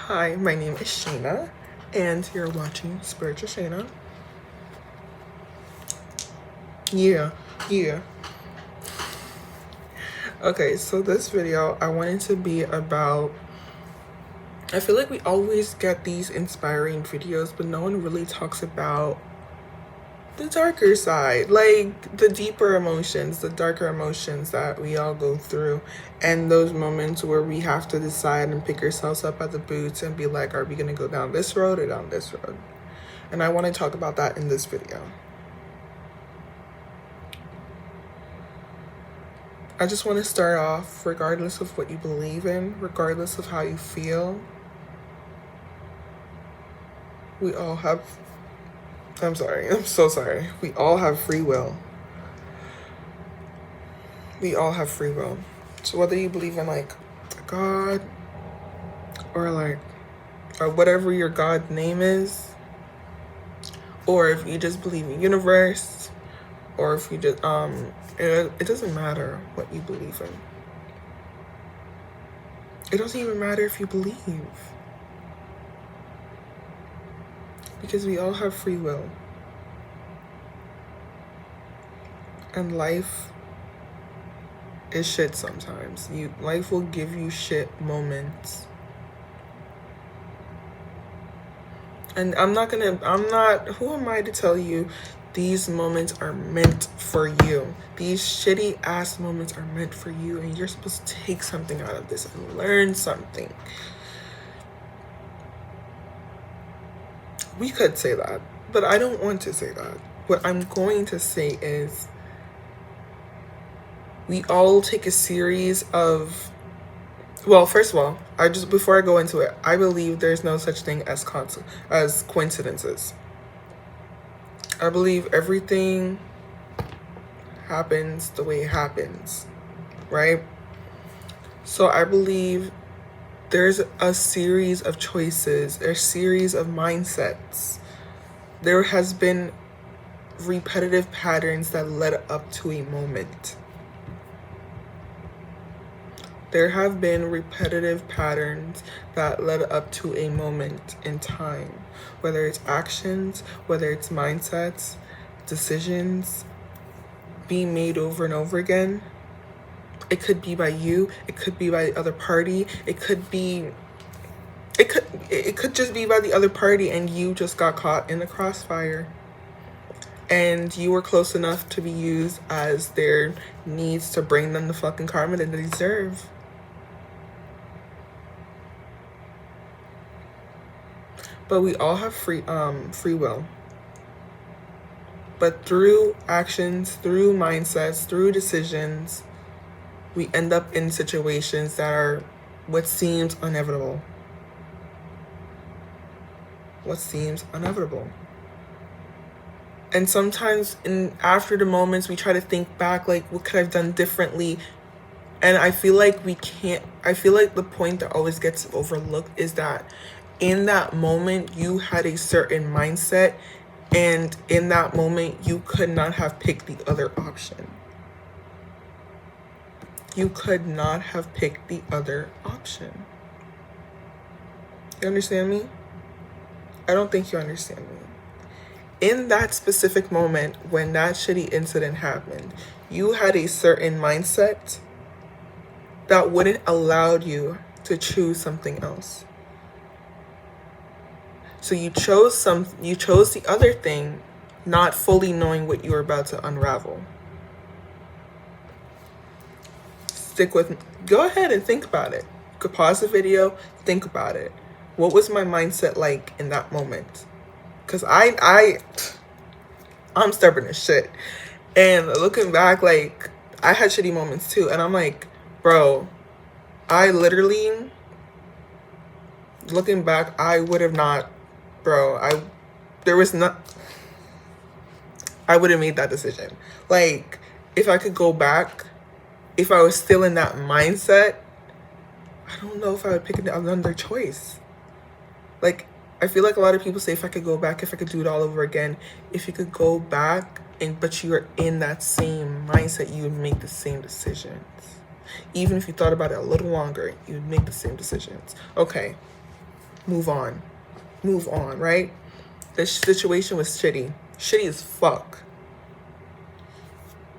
Hi, my name is Shanna, and you're watching Spiritual Shanna. Yeah. Okay, so this video, I wanted to be about... I feel like we always get these inspiring videos, but no one really talks about the darker side, like the deeper emotions, the darker emotions that we all go through, and those moments where we have to decide and pick ourselves up by the boots and be like, are we gonna go down this road or down this road? And I want to talk about that in this video. I just want to start off, regardless of what you believe in, regardless of how you feel, we all have... I'm so sorry. We all have free will. We all have free will. So whether you believe in like God or whatever your God name is, or if you just believe in universe, or if you just it doesn't matter what you believe in. It doesn't even matter if you believe, because we all have free will. And life is shit sometimes. Life will give you shit moments. And who am I to tell you these moments are meant for you? These shitty ass moments are meant for you, and you're supposed to take something out of this and learn something. We could say that, but I don't want to say that. What I'm going to say is, we all take a series of... Well, first of all, before I go into it, I believe there's no such thing as coincidences. I believe everything happens the way it happens, right? So I believe there's a series of choices, a series of mindsets. There has been repetitive patterns that led up to a moment. There have been repetitive patterns that led up to a moment in time, whether it's actions, whether it's mindsets, decisions being made over and over again. It could be by you, it could be by the other party, it could just be by the other party, and you just got caught in the crossfire. And you were close enough to be used as their needs to bring them the fucking karma that they deserve. But we all have free will. But through actions, through mindsets, through decisions, we end up in situations that are what seems inevitable. What seems inevitable. And sometimes after the moments, we try to think back, like, what could I have done differently? And I feel like we can't... I feel like the point that always gets overlooked is that in that moment, you had a certain mindset, and in that moment, you could not have picked the other option. You could not have picked the other option. You understand me? I don't think you understand me. In that specific moment, when that shitty incident happened, you had a certain mindset that wouldn't allow you to choose something else. So you chose the other thing, not fully knowing what you were about to unravel. Stick with me. Go ahead and think about it. You could pause the video, think about it. What was my mindset like in that moment? Because I'm stubborn as shit. And looking back, like, I had shitty moments too. And I'm like, bro, I literally, looking back, I would have not... Bro, I would have made that decision. Like, if I could go back, if I was still in that mindset, I don't know if I would pick another choice. Like, I feel like a lot of people say, if I could go back, if I could do it all over again, if you could go back, but you were in that same mindset, you would make the same decisions. Even if you thought about it a little longer, you would make the same decisions. Okay. move on. Move on, right? This situation was shitty. Shitty as fuck.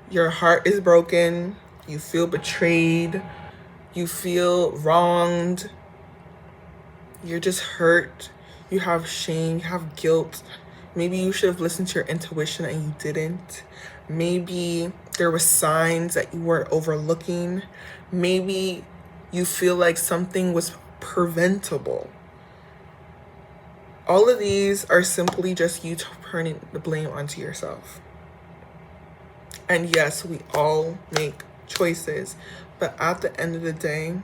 Your heart is broken. You feel betrayed. You feel wronged. You're just hurt. You have shame. You have guilt. Maybe you should have listened to your intuition and you didn't. Maybe there were signs that you weren't overlooking. Maybe you feel like something was preventable. All of these are simply just you turning the blame onto yourself. And yes, we all make choices. But at the end of the day,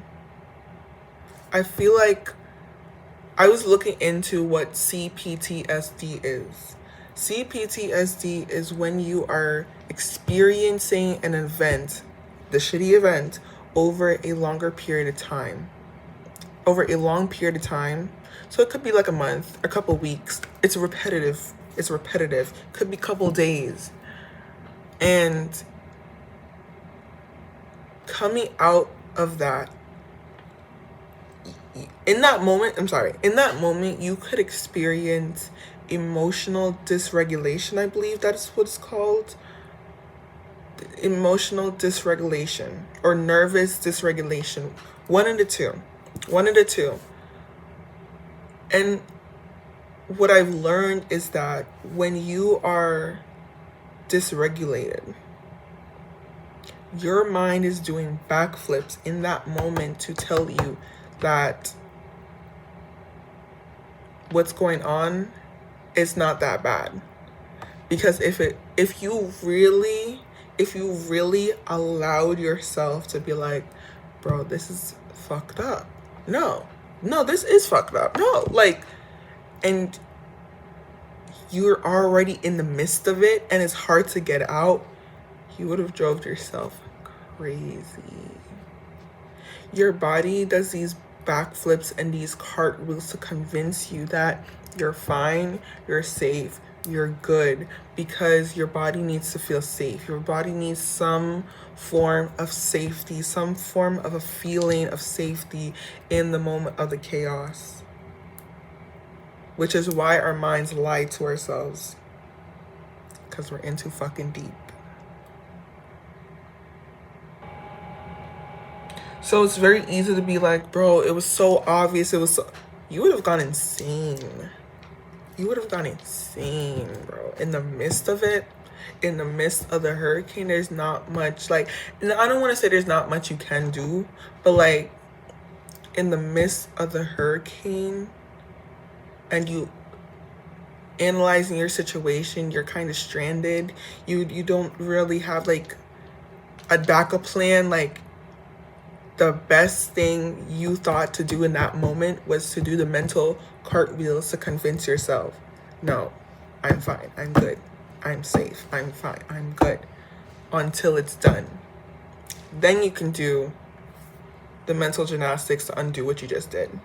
I feel like I was looking into what CPTSD is. CPTSD is when you are experiencing an event, the shitty event, over a longer period of time. Over a long period of time. So it could be like a month, a couple weeks. It's repetitive. Could be a couple days. And coming out of that, in that moment, you could experience emotional dysregulation. I believe that's what it's called. Emotional dysregulation or nervous dysregulation. One of the two. And what I've learned is that when you are dysregulated, your mind is doing backflips in that moment to tell you that what's going on is not that bad. Because if you really allowed yourself to be like, bro, this is fucked up. No, this is fucked up. No, like, and you're already in the midst of it and it's hard to get out, you would have drove yourself crazy. Your body does these backflips and these cartwheels to convince you that you're fine, you're safe, you're good, because your body needs to feel safe. Your body needs some form of safety, some form of a feeling of safety in the moment of the chaos. Which is why our minds lie to ourselves. Because we're in too fucking deep. So it's very easy to be like, bro, it was so obvious. You would have gone insane. Bro. In the midst of it, in the midst of the hurricane, there's not much, like, and I don't want to say there's not much you can do, but like, in the midst of the hurricane, and you analyzing your situation, you're kind of stranded. You don't really have like a backup plan. Like, the best thing you thought to do in that moment was to do the mental cartwheels to convince yourself, no, I'm fine, I'm good, I'm safe, I'm fine, I'm good, until it's done. Then you can do the mental gymnastics to undo what you just did.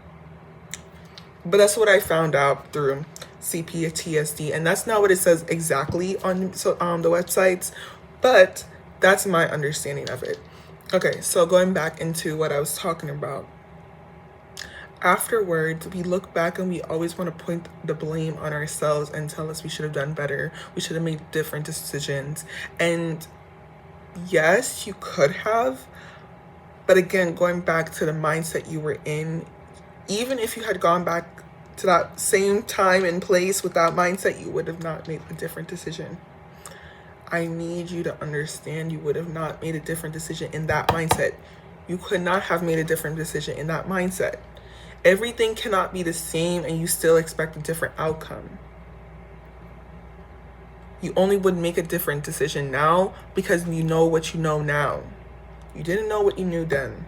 But that's what I found out through CPTSD, and that's not what it says exactly on the websites, but that's my understanding of it. Okay, so going back into what I was talking about. Afterwards, we look back and we always want to point the blame on ourselves and tell us we should have done better. We should have made different decisions. And yes, you could have. But again, going back to the mindset you were in, even if you had gone back to that same time and place with that mindset, you would have not made a different decision. I need you to understand you would have not made a different decision in that mindset. You could not have made a different decision in that mindset. Everything cannot be the same and you still expect a different outcome. You only would make a different decision now because you know what you know now. You didn't know what you knew then.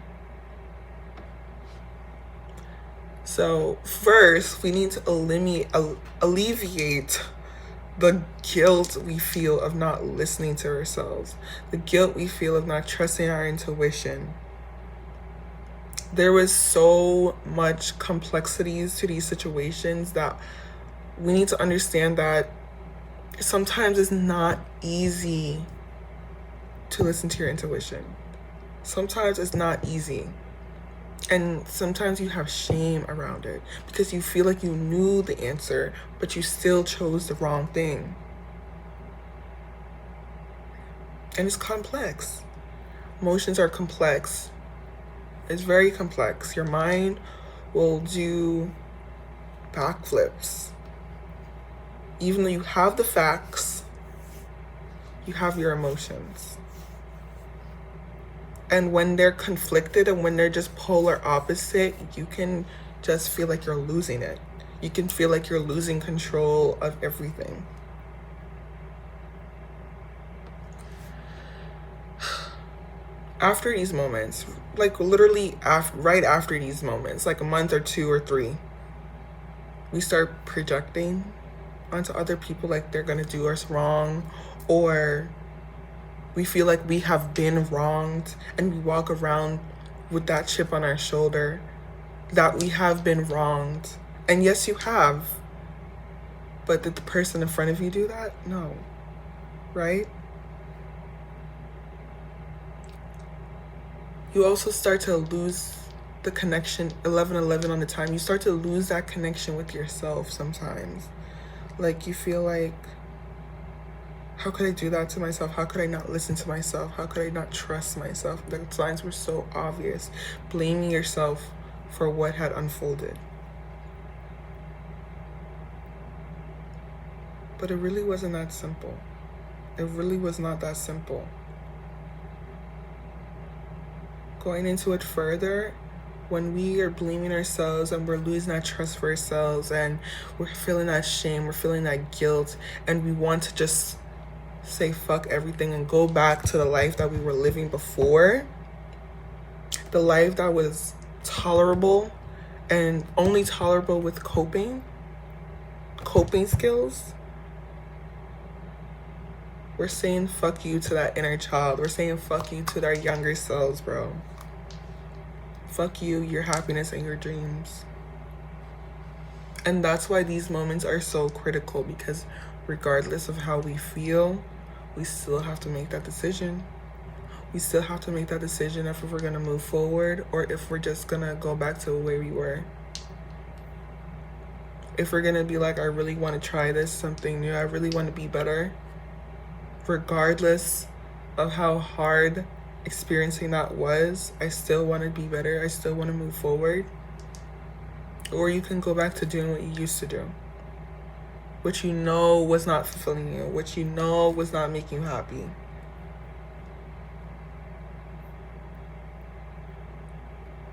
So first, we need to alleviate the guilt we feel of not listening to ourselves, the guilt we feel of not trusting our intuition. There was so much complexities to these situations that we need to understand that sometimes it's not easy to listen to your intuition. Sometimes it's not easy. And sometimes you have shame around it because you feel like you knew the answer, but you still chose the wrong thing. And it's complex. Emotions are complex. It's very complex. Your mind will do backflips. Even though you have the facts, you have your emotions. And when they're conflicted and when they're just polar opposite, you can just feel like you're losing it. You can feel like you're losing control of everything. After these moments, like literally right after these moments, like a month or 2 or 3, we start projecting onto other people like they're gonna do us wrong, or we feel like we have been wronged, and we walk around with that chip on our shoulder that we have been wronged. And yes, you have. But did the person in front of you do that? No. Right? You also start to lose the connection 11:11 on the time. You start to lose that connection with yourself sometimes. Like you feel like, how could I do that to myself? How could I not listen to myself? How could I not trust myself? The signs were so obvious. Blaming yourself for what had unfolded. But it really wasn't that simple. It really was not that simple. Going into it further, when we are blaming ourselves and we're losing that trust for ourselves and we're feeling that shame, we're feeling that guilt, and we want to just say fuck everything and go back to the life that we were living before, the life that was tolerable and only tolerable with coping skills, we're saying fuck you to that inner child. We're saying fuck you to our younger selves, bro. Fuck you, your happiness, and your dreams. And that's why these moments are so critical, because regardless of how we feel, we still have to make that decision. We still have to make that decision if we're going to move forward or if we're just going to go back to the way we were. If we're going to be like, I really want to try this, something new, I really want to be better, regardless of how hard experiencing that was, I still want to be better. I still want to move forward. Or you can go back to doing what you used to do, which you know was not fulfilling you, which you know was not making you happy.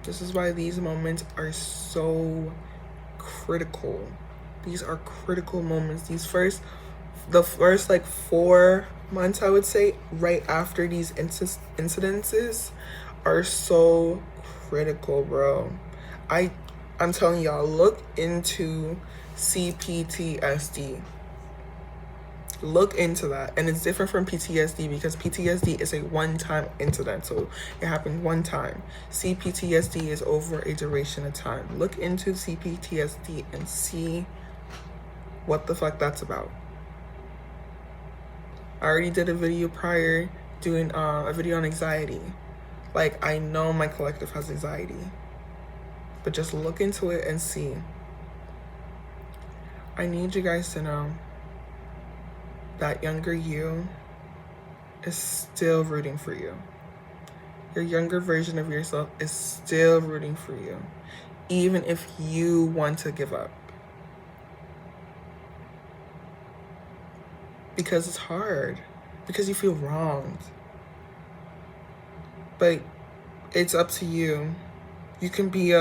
This is why these moments are so critical. These are critical moments. The first like 4 months, I would say, right after these incidences are so critical, bro. I'm telling y'all, look into CPTSD. Look into that. And it's different from PTSD because PTSD is a one-time incident, so it happened one time. CPTSD is over a duration of time. Look into CPTSD and see what the fuck that's about. I already did a video prior doing a video on anxiety. Like, I know my collective has anxiety, but just look into it and see. I need you guys to know that younger you is still rooting for you. Your younger version of yourself is still rooting for you, even if you want to give up. Because it's hard, because you feel wronged. But it's up to you. You can be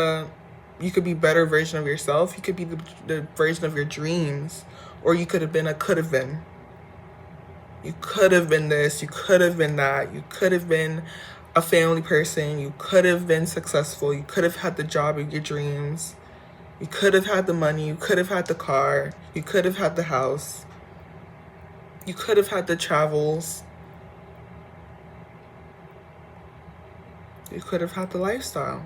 better version of yourself. You could be the version of your dreams, or you could have been a could have been. You could have been this, you could have been that, you could have been a family person, you could have been successful, you could have had the job of your dreams, you could have had the money, you could have had the car, you could have had the house, you could have had the travels, you could have had the lifestyle,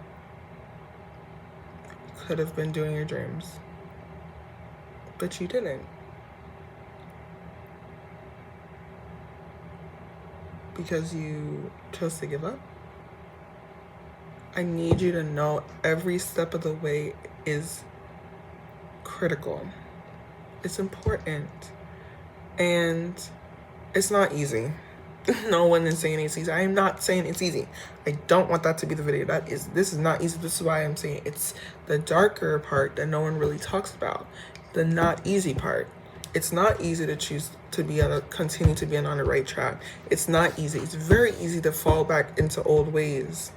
you could have been doing your dreams, but you didn't. Because you chose to give up? I need you to know every step of the way is critical. It's important. And it's not easy. No one is saying it's easy. I am not saying it's easy. I don't want that to be the video. This is not easy. This is why I'm saying it's the darker part that no one really talks about. The not easy part. It's not easy to choose to continue to be on the right track. It's not easy. It's very easy to fall back into old ways.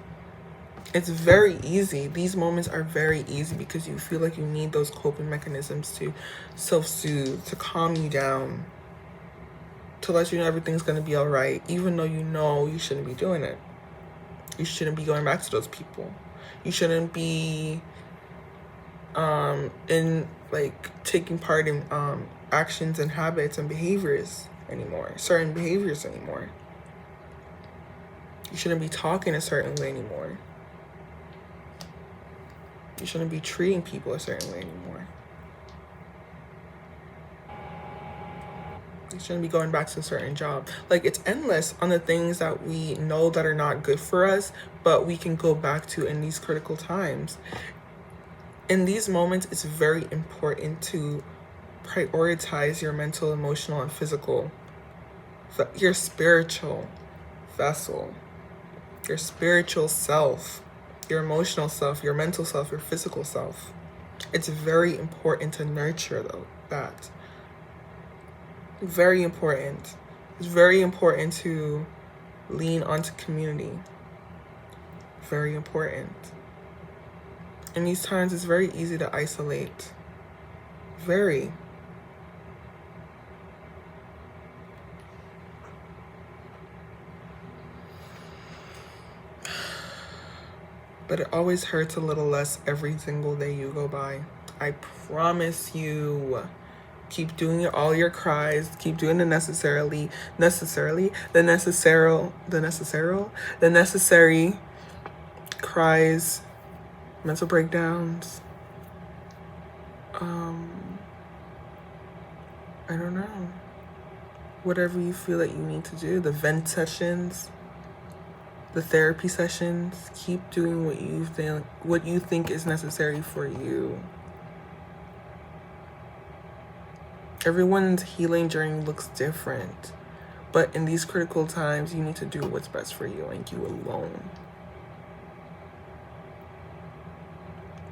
It's very easy. These moments are very easy because you feel like you need those coping mechanisms to self-soothe, to calm you down, to let you know everything's going to be all right, even though you know you shouldn't be doing it. You shouldn't be going back to those people. You shouldn't be in like taking part in actions and habits and behaviors anymore, certain behaviors anymore. You shouldn't be talking a certain way anymore. You shouldn't be treating people a certain way anymore. You shouldn't be going back to a certain job. Like, it's endless on the things that we know that are not good for us, but we can go back to in these critical times. In these moments, it's very important to prioritize your mental, emotional, and physical, your spiritual vessel, your spiritual self, your emotional self, your mental self, your physical self. It's very important to nurture that. Very important. It's very important to lean onto community. Very important. In these times, it's very easy to isolate. Very. But it always hurts a little less every single day you go by. I promise you. Keep doing all your cries. Keep doing the necessary cries, mental breakdowns. I don't know. Whatever you feel that you need to do, the vent sessions, the therapy sessions, keep doing what you think is necessary for you. Everyone's healing journey looks different, but in these critical times, you need to do what's best for you and you alone.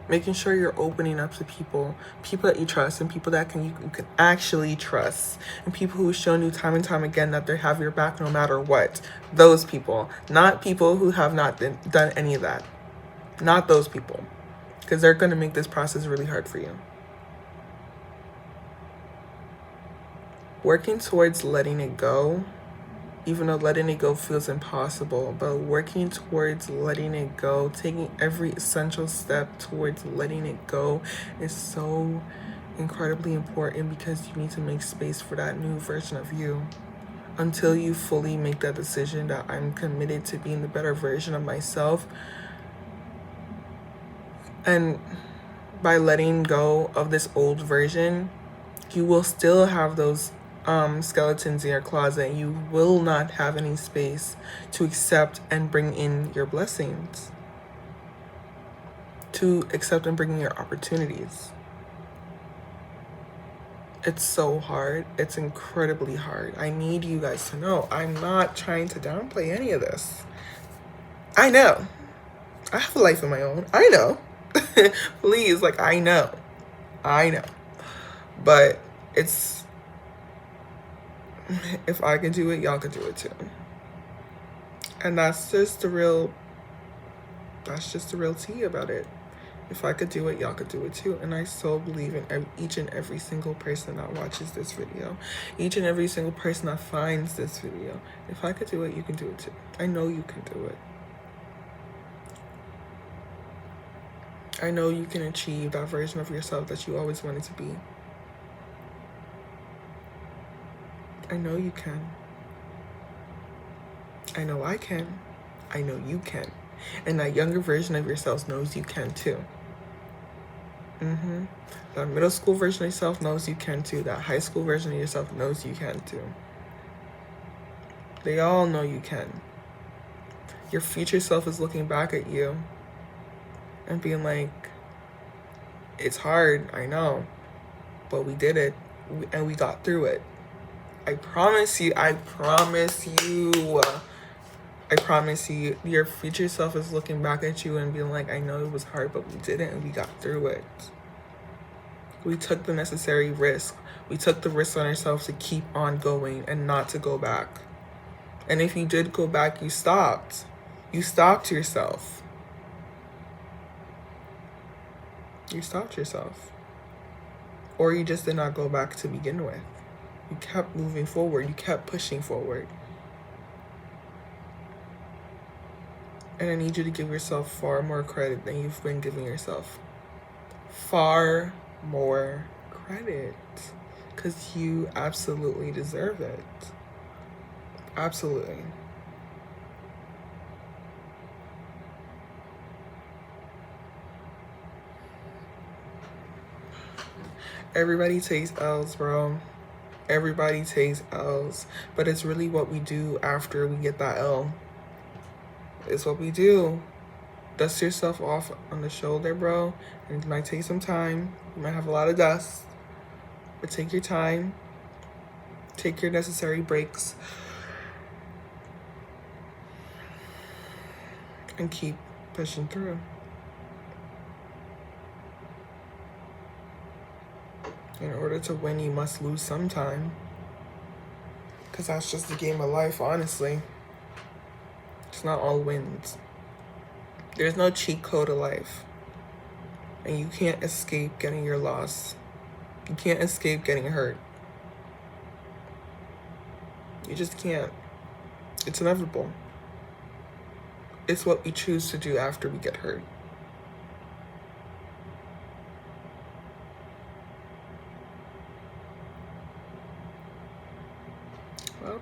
Making sure you're opening up to people that you trust, and people that you can actually trust, and people who've shown you time and time again that they have your back no matter what. Those people, not people who have not done any of that. Not those people, because they're going to make this process really hard for you. Working towards letting it go, even though letting it go feels impossible, but working towards letting it go, taking every essential step towards letting it go is so incredibly important, because you need to make space for that new version of you. Until you fully make that decision that I'm committed to being the better version of myself, and by letting go of this old version, you will still have those skeletons in your closet. You will not have any space to accept and bring in your blessings, to accept and bring in your opportunities. It's so hard. It's incredibly hard. I need you guys to know I'm not trying to downplay any of this. I know. I have a life of my own. I know. Please, like, I know. But it's, if I can do it, y'all can do it too. And that's just the real tea about it. If I could do it, y'all could do it too. And I so believe in each and every single person that watches this video. Each and every single person that finds this video. If I could do it, you can do it too. I know you can do it. I know you can achieve that version of yourself that you always wanted to be. I know you can. I know I can. I know you can. And that younger version of yourself knows you can too. That middle school version of yourself knows you can too. That high school version of yourself knows you can too. They all know you can. Your future self is looking back at you and being like, it's hard, I know, but we did it, and we got through it. I promise you, your future self is looking back at you and being like, I know it was hard, but we did it and we got through it. We took the necessary risk. We took the risk on ourselves to keep on going and not to go back. And if you did go back, you stopped. You stopped yourself. You stopped yourself. Or you just did not go back to begin with. You kept moving forward. You kept pushing forward. And I need you to give yourself far more credit than you've been giving yourself. Far more credit. Because you absolutely deserve it. Absolutely. Everybody takes L's, bro. Everybody takes L's. But it's really what we do after we get that L. It's what we do. Dust yourself off on the shoulder, bro. And it might take some time. You might have a lot of dust. But take your time. Take your necessary breaks. And keep pushing through. In order to win, you must lose sometime. Because that's just the game of life, honestly. It's not all wins. There's no cheat code of life. And you can't escape getting your loss. You can't escape getting hurt. You just can't. It's inevitable. It's what we choose to do after we get hurt. Well,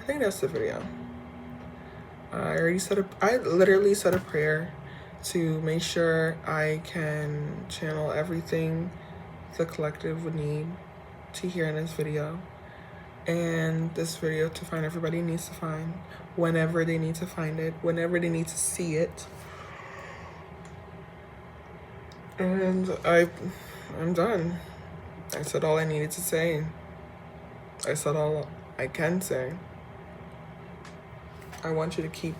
I think that's the video. I literally said a prayer to make sure I can channel everything the collective would need to hear in this video. And this video to find everybody needs to find, whenever they need to find it, whenever they need to see it. And I'm done. I said all I needed to say. I said all I can say. I want you to keep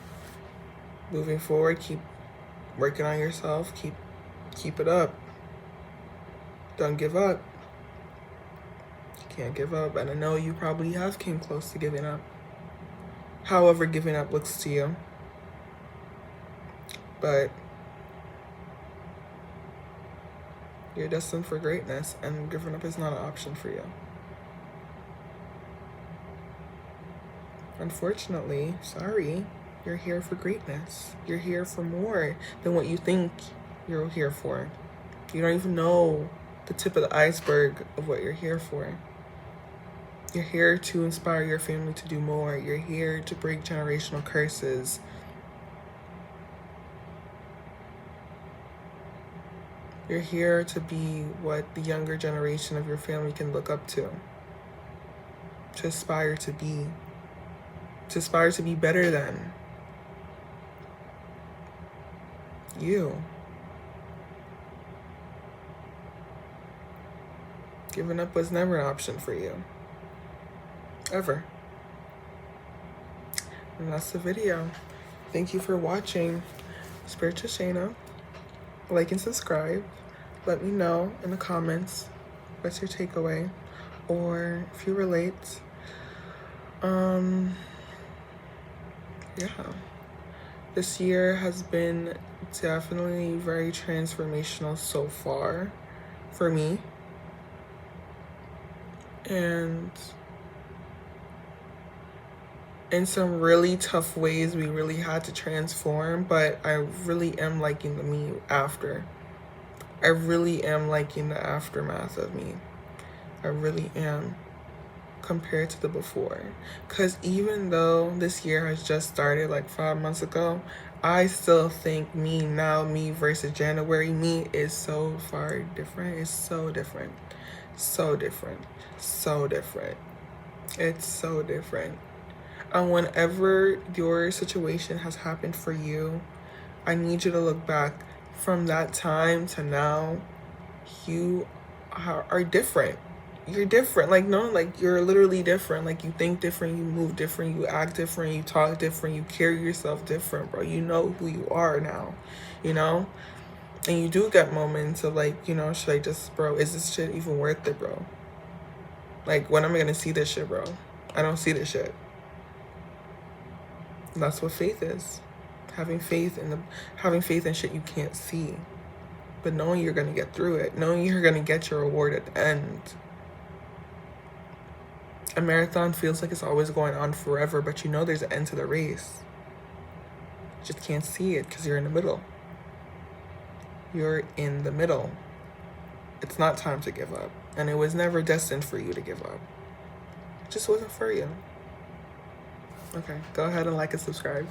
moving forward, keep working on yourself, keep it up. Don't give up. You can't give up. And I know you probably have came close to giving up. However giving up looks to you. But you're destined for greatness, and giving up is not an option for you. Unfortunately, sorry, you're here for greatness. You're here for more than what you think you're here for. You don't even know the tip of the iceberg of what you're here for. You're here to inspire your family to do more. You're here to break generational curses. You're here to be what the younger generation of your family can look up to aspire to be. To aspire to be better than you. Giving up was never an option for you. Ever. And that's the video. Thank you for watching Spiritual Shanna. Like and subscribe. Let me know in the comments what's your takeaway, or if you relate. Yeah, this year has been definitely very transformational so far for me, and in some really tough ways we really had to transform, but I really am liking the me after. I really am liking the aftermath of me. I really am, compared to the before. Because even though this year has just started like 5 months ago, I still think me now, me versus January, me is so far different. It's so different. So different. So different. It's so different. And whenever your situation has happened for you, I need you to look back from that time to now. You are different. You're different. Like, no, like, you're literally different. Like, you think different, you move different, you act different, you talk different, you carry yourself different, bro. You know who you are now, you know? And you do get moments of, like, you know, should I just, bro, is this shit even worth it, bro? Like, when am I gonna see this shit, bro? I don't see this shit. And that's what faith is. Having faith in shit you can't see. But knowing you're gonna get through it, knowing you're gonna get your reward at the end. A marathon feels like it's always going on forever, but you know there's an end to the race. You just can't see it because you're in the middle. You're in the middle. It's not time to give up. And it was never destined for you to give up. It just wasn't for you. Okay, go ahead and like and subscribe.